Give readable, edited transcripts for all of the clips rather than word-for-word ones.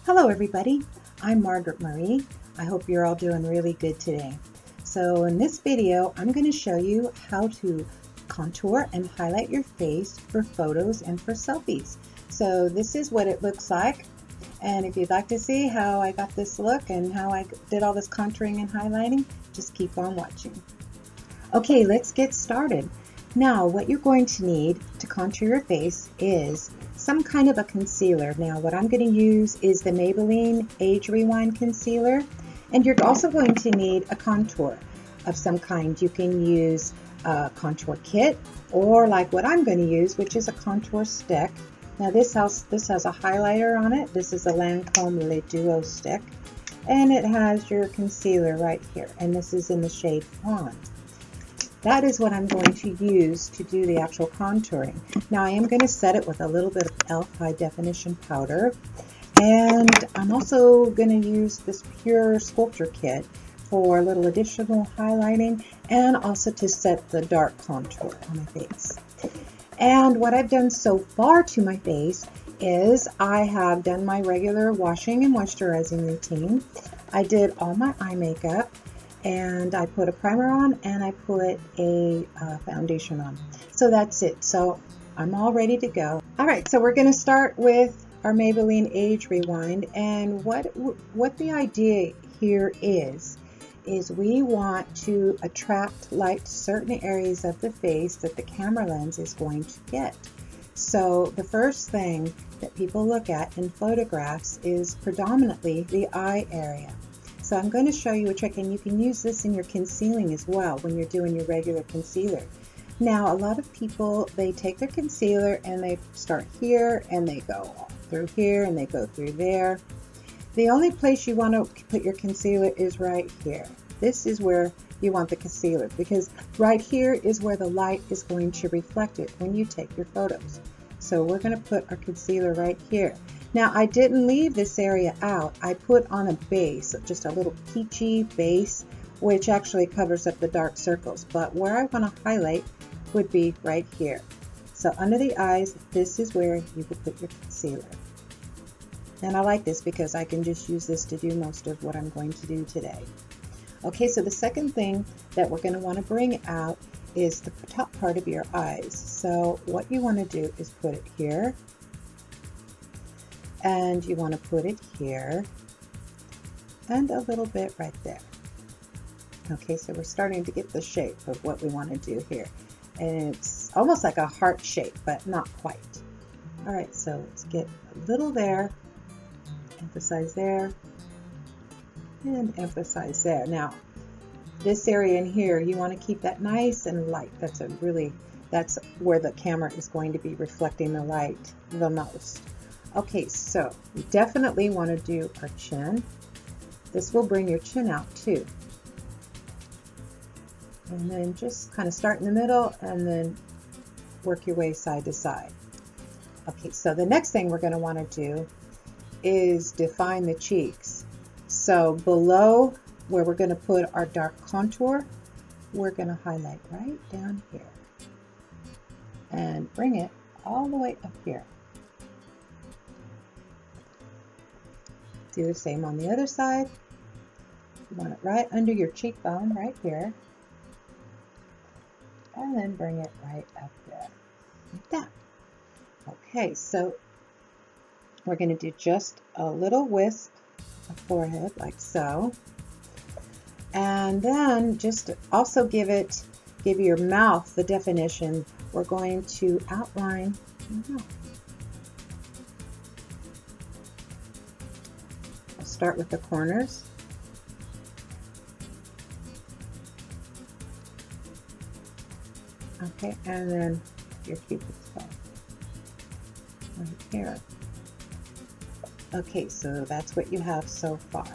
Hello everybody, I'm Margaret Marie. I hope you're all doing really good today. So in this video, I'm going to show you how to contour and highlight your face for photos and for selfies. So this is what it looks like. And if you'd like to see how I got this look and how I did all this contouring and highlighting, just keep on watching. Okay, let's get started. Now, what you're going to need to contour your face is some kind of a concealer. Now, what I'm going to use is the Maybelline Age Rewind concealer, and you're also going to need a contour of some kind. You can use a contour kit, or like what I'm going to use, which is a contour stick. Now, this has a highlighter on it. This is a Lancome Le Duo stick, and it has your concealer right here, and this is in the shade Fawn. That is what I'm going to use to do the actual contouring. Now I am going to set it with a little bit of e.l.f. high definition powder, and I'm also going to use this Pure Sculpture kit for a little additional highlighting and also to set the dark contour on my face. And what I've done so far to my face is I have done my regular washing and moisturizing routine. I did all my eye makeup, and I put a primer on and I put a foundation on. So that's it. So I'm all ready to go. All right, so we're going to start with our Maybelline Age Rewind, and what the idea here is we want to attract light to certain areas of the face that the camera lens is going to get. So the first thing that people look at in photographs is predominantly the eye area. So I'm going to show you a trick, and you can use this in your concealing as well when you're doing your regular concealer. Now, a lot of people, they take their concealer and they start here and they go through here and they go through there. The only place you want to put your concealer is right here. This is where you want the concealer, because right here is where the light is going to reflect it when you take your photos. So we're going to put our concealer right here. Now, I didn't leave this area out. I put on a base, just a little peachy base, which actually covers up the dark circles. But where I want to highlight would be right here. So under the eyes, this is where you would put your concealer. And I like this because I can just use this to do most of what I'm going to do today. Okay, so the second thing that we're going to want to bring out is the top part of your eyes. So what you want to do is put it here, and you want to put it here, and a little bit right there. Okay, so we're starting to get the shape of what we want to do here. And it's almost like a heart shape, but not quite. All right, so let's get a little there, emphasize there, and emphasize there. Now, this area in here, you want to keep that nice and light. That's where the camera is going to be reflecting the light the most. Okay, so we definitely want to do our chin. This will bring your chin out too. And then just kind of start in the middle and then work your way side to side. Okay, so the next thing we're going to want to do is define the cheeks. So below where we're going to put our dark contour, we're going to highlight right down here and bring it all the way up here. Do the same on the other side. You want it right under your cheekbone, right here. And then bring it right up there, like that. Okay, so we're going to do just a little wisp of forehead, like so. And then just also give your mouth the definition. We're going to outline your mouth. Start with the corners. Okay, and then your cupid's bow right here. Okay, so that's what you have so far.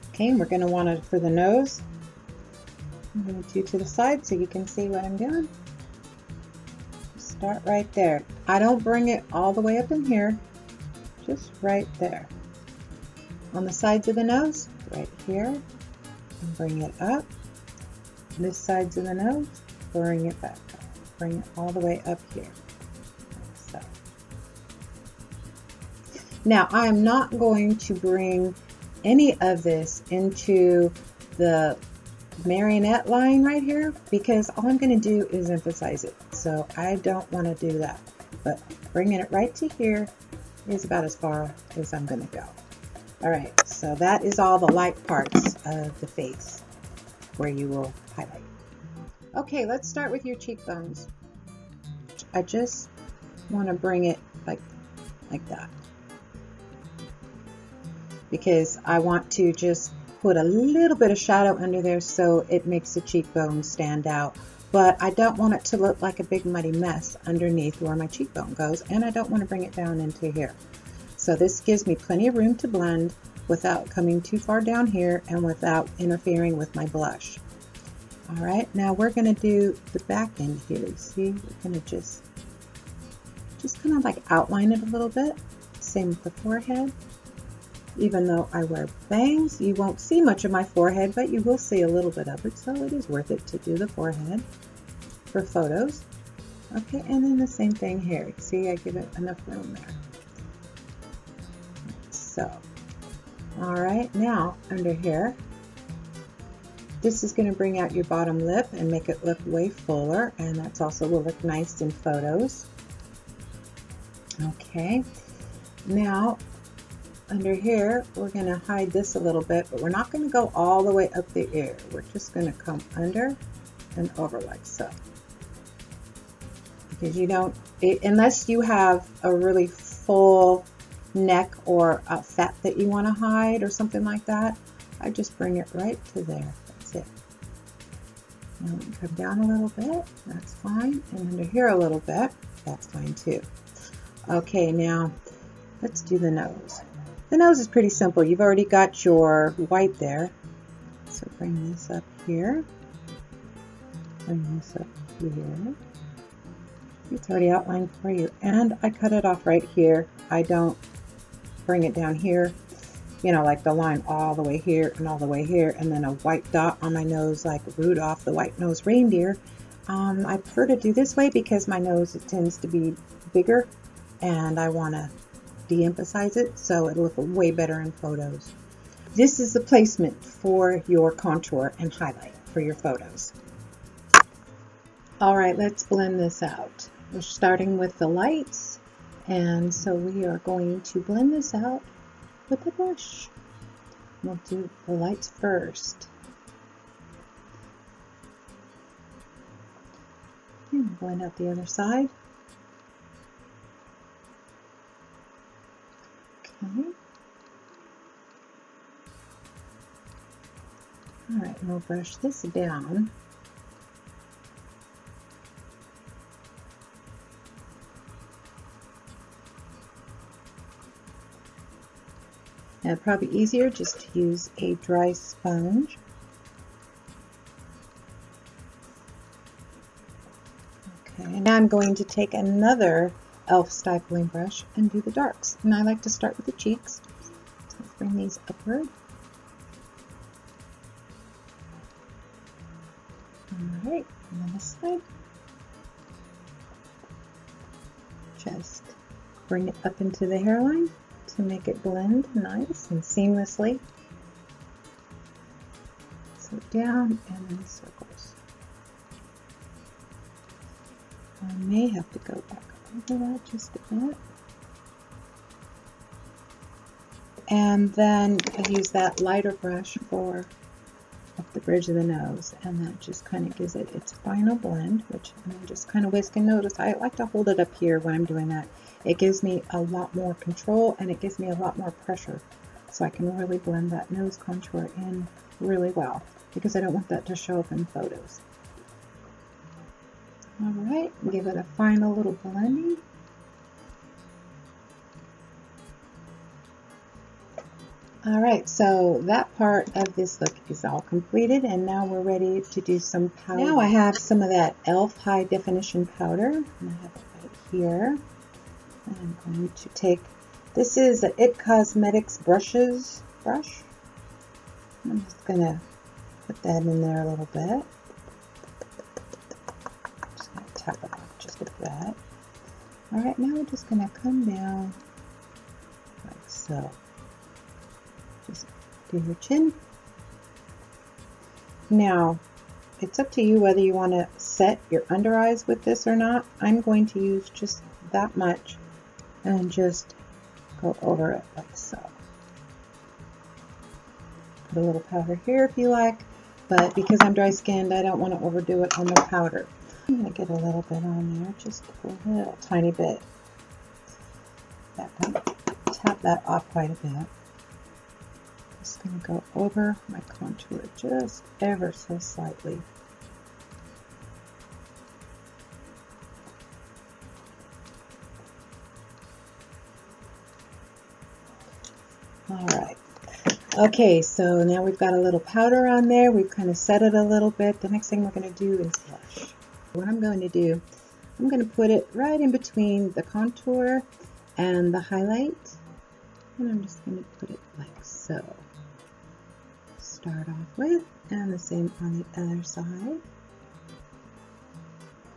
Okay, and we're going to want to, for the nose, I'm going to do to the side so you can see what I'm doing. Start right there. I don't bring it all the way up in here, just right there. On the sides of the nose, right here, and bring it up. This sides of the nose, bring it back up. Bring it all the way up here, like so. Now, I am not going to bring any of this into the marionette line right here because all I'm going to do is emphasize it. So I don't want to do that. But bringing it right to here is about as far as I'm going to go. All right, so that is all the light parts of the face where you will highlight. Okay, let's start with your cheekbones. I just want to bring it like that because I want to just put a little bit of shadow under there so it makes the cheekbone stand out. But I don't want it to look like a big muddy mess underneath where my cheekbone goes, and I don't want to bring it down into here. So this gives me plenty of room to blend without coming too far down here and without interfering with my blush. All right, now we're going to do the back end here. See, we're going to just kind of like outline it a little bit. Same with the forehead. Even though I wear bangs, you won't see much of my forehead, but you will see a little bit of it, so it is worth it to do the forehead for photos. Okay, and then the same thing here. See, I give it enough room there. So, all right, now under here, this is going to bring out your bottom lip and make it look way fuller, and that's also will look nice in photos. Okay, now under here, we're going to hide this a little bit, but we're not going to go all the way up the ear. We're just going to come under and over like so. Because you don't, unless you have a really full neck or a fat that you want to hide or something like that, I just bring it right to there. That's it. Now we can come down a little bit. That's fine. And under here a little bit. That's fine too. Okay, now let's do the nose. The nose is pretty simple. You've already got your white there. So bring this up here. Bring this up here. It's already outlined for you. And I cut it off right here. I don't bring it down here, you know, like the line all the way here and all the way here, and then a white dot on my nose like Rudolph the White-Nosed Reindeer. I prefer to do this way because my nose, it tends to be bigger, and I want to de-emphasize it so it'll look way better in photos. This is the placement for your contour and highlight for your photos. All right, let's blend this out. We're starting with the lights, and so we are going to blend this out with a brush. We'll do the lights first. And blend out the other side. Okay. All right, we'll brush this down. Now, probably easier just to use a dry sponge. Okay, now I'm going to take another e.l.f. stippling brush and do the darks. And I like to start with the cheeks. So let's bring these upward. All right, and then this side. Just bring it up into the hairline to make it blend nice and seamlessly. So down and then circles. I may have to go back over that just a bit. And then I use that lighter brush for up the bridge of the nose, and that just kind of gives it its final blend, which I'm just kind of whisking. Notice I like to hold it up here when I'm doing that. It gives me a lot more control, and it gives me a lot more pressure, so I can really blend that nose contour in really well, because I don't want that to show up in photos. All right, give it a final little blending. All right, so that part of this look is all completed, and now we're ready to do some powder. Now I have some of that e.l.f. High Definition Powder, and I have it right here. And I'm going to take, this is an It Cosmetics brush. I'm just going to put that in there a little bit. Just going to tap it off just like that. All right, now we're just going to come down like so. Just do your chin. Now, it's up to you whether you want to set your under eyes with this or not. I'm going to use just that much and just go over it like so. Put a little powder here if you like, but because I'm dry skinned, I don't want to overdo it on the powder. I'm going to get a little bit on there, just a little tiny bit. Tap that off quite a bit. Just going to go over my contour just ever so slightly. All right. Okay, so now we've got a little powder on there. We've kind of set it a little bit. The next thing we're going to do is blush. What I'm going to do, I'm going to put it right in between the contour and the highlight. And I'm just going to put it like so. Start off with, and the same on the other side.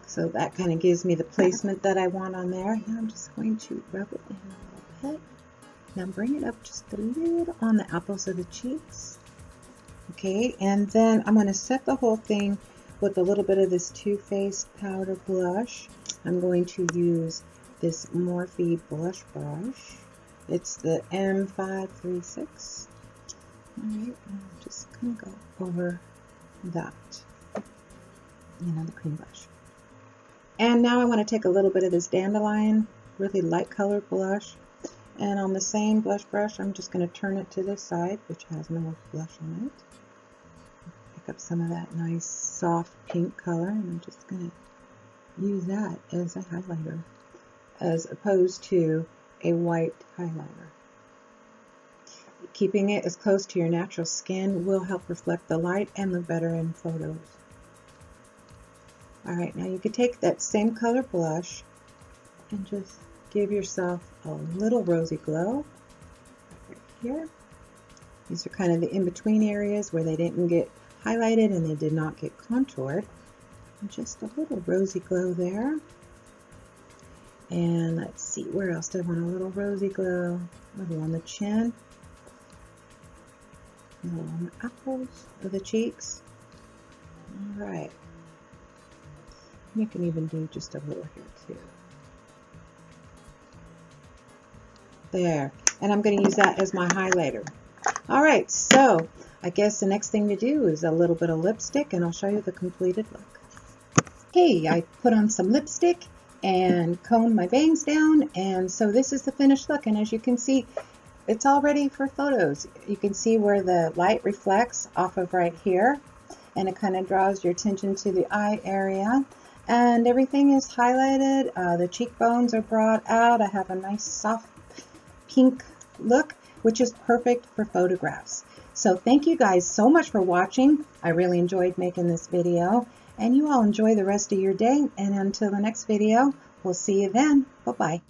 So that kind of gives me the placement that I want on there. Now I'm just going to rub it in a little bit. Now bring it up just a little on the apples of the cheeks. Okay, and then I'm going to set the whole thing with a little bit of this Too Faced powder blush. I'm going to use this Morphe blush brush. It's the M536. Alright, I'm just going to go over that, the cream blush. And now I want to take a little bit of this Dandelion, really light colored blush. And on the same blush brush, I'm just going to turn it to this side, which has no blush on it. Pick up some of that nice soft pink color, and I'm just going to use that as a highlighter, as opposed to a white highlighter. Keeping it as close to your natural skin will help reflect the light and look better in photos. Alright, now you can take that same color blush and just give yourself a little rosy glow right here. These are kind of the in-between areas where they didn't get highlighted and they did not get contoured. And just a little rosy glow there. And let's see, where else do I want a little rosy glow? A little on the chin. A little on the apples of the cheeks. Alright. You can even do just a little here too. There. And I'm going to use that as my highlighter. Alright, so I guess the next thing to do is a little bit of lipstick, and I'll show you the completed look. Okay, I put on some lipstick and combed my bangs down, and so this is the finished look. And as you can see, it's all ready for photos. You can see where the light reflects off of right here, and it kind of draws your attention to the eye area. And everything is highlighted. The cheekbones are brought out. I have a nice soft pink look, which is perfect for photographs. So thank you guys so much for watching. I really enjoyed making this video, and you all enjoy the rest of your day. And until the next video, we'll see you then. Bye-bye.